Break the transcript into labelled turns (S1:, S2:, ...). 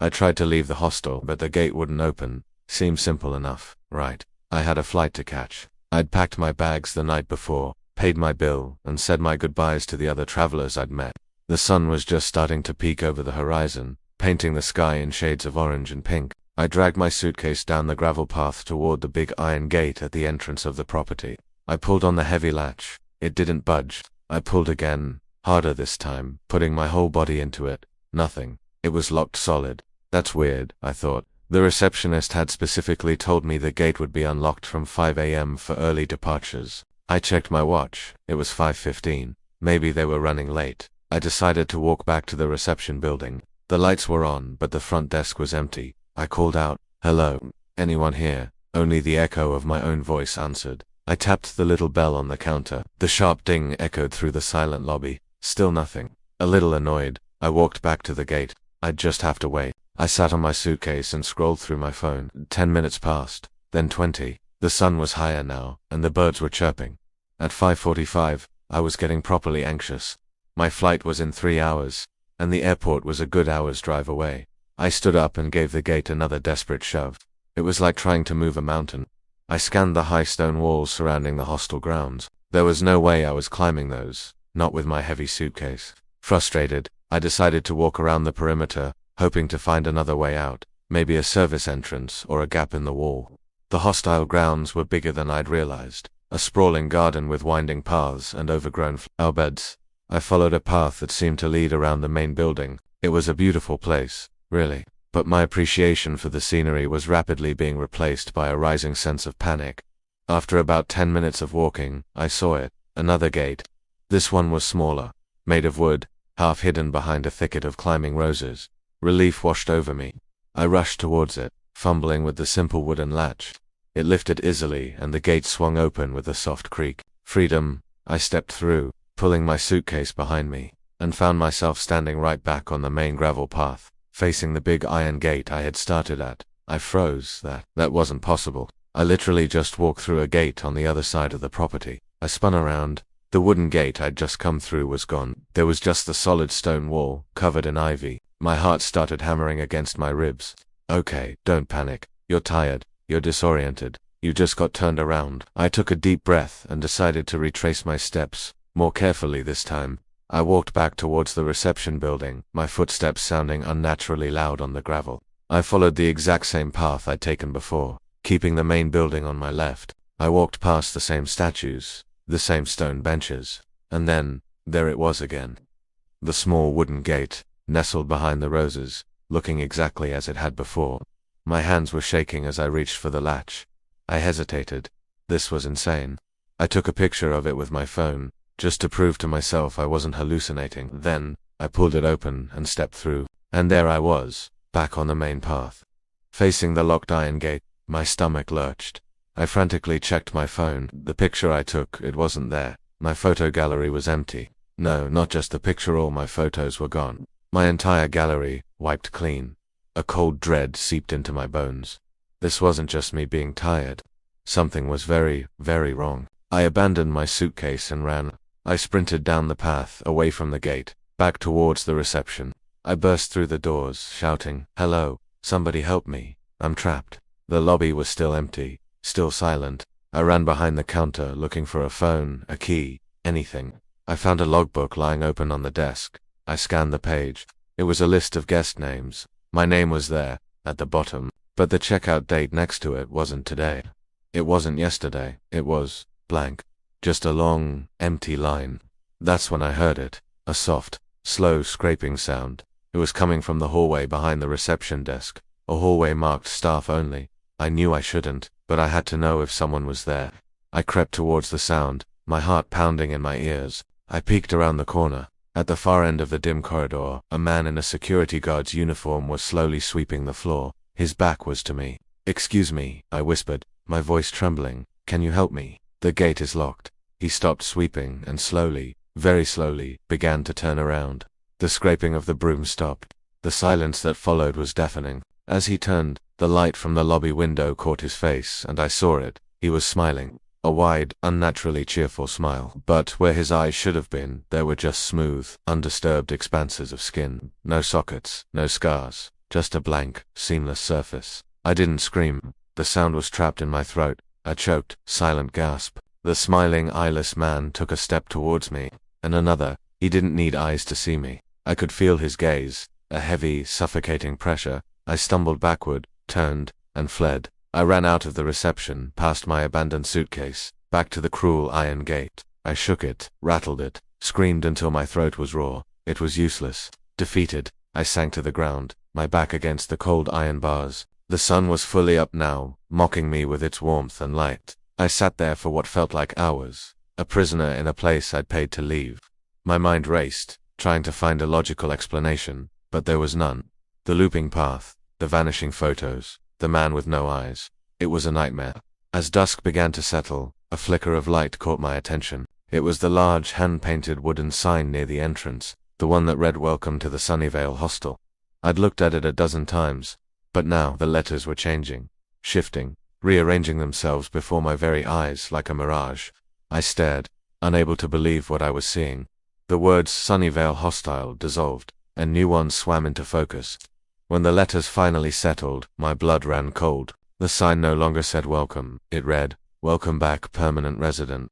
S1: I tried to leave the hostel, but the gate wouldn't open. Seemed simple enough, right? I had a flight to catch. I'd packed my bags the night before, paid my bill, and said my goodbyes to the other travelers I'd met. The sun was just starting to peek over the horizon, painting the sky in shades of orange and pink. I dragged my suitcase down the gravel path toward the big iron gate at the entrance of the property. I pulled on the heavy latch. It didn't budge. I pulled again, harder this time, putting my whole body into it. Nothing. It was locked solid. That's weird, I thought. The receptionist had specifically told me the gate would be unlocked from 5 a.m. for early departures. I checked my watch. It was 5:15. Maybe they were running late. I decided to walk back to the reception building. The lights were on, but the front desk was empty. I called out, "Hello? Anyone here?" Only the echo of my own voice answered. I tapped the little bell on the counter. The sharp ding echoed through the silent lobby. Still nothing. A little annoyed, I walked back to the gate. I'd just have to wait. I sat on my suitcase and scrolled through my phone. 10 minutes passed, then 20. The sun was higher now, and the birds were chirping. At 5:45, I was getting properly anxious. My flight was in 3 hours, and the airport was a good hour's drive away. I stood up and gave the gate another desperate shove. It was like trying to move a mountain. I scanned the high stone walls surrounding the hostel grounds. There was no way I was climbing those, not with my heavy suitcase. Frustrated, I decided to walk around the perimeter, hoping to find another way out, maybe a service entrance or a gap in the wall. The hostile grounds were bigger than I'd realized, a sprawling garden with winding paths and overgrown flower beds. I followed a path that seemed to lead around the main building. It was a beautiful place, really, but my appreciation for the scenery was rapidly being replaced by a rising sense of panic. After about 10 minutes of walking, I saw it, another gate. This one was smaller, made of wood, half hidden behind a thicket of climbing roses. Relief washed over me. I rushed towards it, fumbling with the simple wooden latch. It lifted easily, and the gate swung open with a soft creak. Freedom. I stepped through, pulling my suitcase behind me, and found myself standing right back on the main gravel path, facing the big iron gate I had started at. I froze. That wasn't possible. I literally just walked through a gate on the other side of the property. I spun around. The wooden gate I'd just come through was gone. There was just the solid stone wall, covered in ivy. My heart started hammering against my ribs. Okay, don't panic. You're tired. You're disoriented. You just got turned around. I took a deep breath and decided to retrace my steps, more carefully this time. I walked back towards the reception building, my footsteps sounding unnaturally loud on the gravel. I followed the exact same path I'd taken before, keeping the main building on my left. I walked past the same statues, the same stone benches, and then, there it was again. The small wooden gate, nestled behind the roses, looking exactly as it had before. My hands were shaking as I reached for the latch. I hesitated. This was insane. I took a picture of it with my phone, just to prove to myself I wasn't hallucinating. Then, I pulled it open and stepped through, and there I was, back on the main path. Facing the locked iron gate, my stomach lurched. I frantically checked my phone. The picture I took, it wasn't there. My photo gallery was empty. No, not just the picture, all my photos were gone. My entire gallery, wiped clean. A cold dread seeped into my bones. This wasn't just me being tired. Something was very, very wrong. I abandoned my suitcase and ran. I sprinted down the path, away from the gate, back towards the reception. I burst through the doors, shouting, "Hello, somebody help me, I'm trapped." The lobby was still empty, still silent. I ran behind the counter, looking for a phone, a key, anything. I found a logbook lying open on the desk. I scanned the page. It was a list of guest names. My name was there, at the bottom, but the checkout date next to it wasn't today. It wasn't yesterday. It was blank. Just a long, empty line. That's when I heard it. A soft, slow scraping sound. It was coming from the hallway behind the reception desk. A hallway marked staff only. I knew I shouldn't, but I had to know if someone was there. I crept towards the sound, my heart pounding in my ears. I peeked around the corner. At the far end of the dim corridor, a man in a security guard's uniform was slowly sweeping the floor. His back was to me. "Excuse me," I whispered, my voice trembling. "Can you help me? The gate is locked." He stopped sweeping and slowly, very slowly, began to turn around. The scraping of the broom stopped. The silence that followed was deafening. As he turned, the light from the lobby window caught his face, and I saw it. He was smiling. A wide, unnaturally cheerful smile. But where his eyes should have been, there were just smooth, undisturbed expanses of skin. No sockets, no scars. just a blank, seamless surface. I didn't scream. The sound was trapped in my throat, a choked, silent gasp. The smiling, eyeless man took a step towards me, and another. He didn't need eyes to see me. I could feel his gaze, a heavy, suffocating pressure. I stumbled backward, turned, and fled. I ran out of the reception, past my abandoned suitcase, back to the cruel iron gate. I shook it, rattled it, screamed until my throat was raw. It was useless. Defeated, I sank to the ground, my back against the cold iron bars. The sun was fully up now, mocking me with its warmth and light. I sat there for what felt like hours, a prisoner in a place I'd paid to leave. My mind raced, trying to find a logical explanation, but there was none. The looping path, the vanishing photos, the man with no eyes. It was a nightmare. As dusk began to settle, a flicker of light caught my attention. It was the large hand-painted wooden sign near the entrance, the one that read "Welcome to the Sunnyvale Hostel." I'd looked at it a dozen times, but now the letters were changing, shifting, rearranging themselves before my very eyes like a mirage. I stared, unable to believe what I was seeing. The words Sunnyvale Hostel dissolved, and new ones swam into focus. When the letters finally settled, my blood ran cold. The sign no longer said welcome. It read, "Welcome back, permanent resident."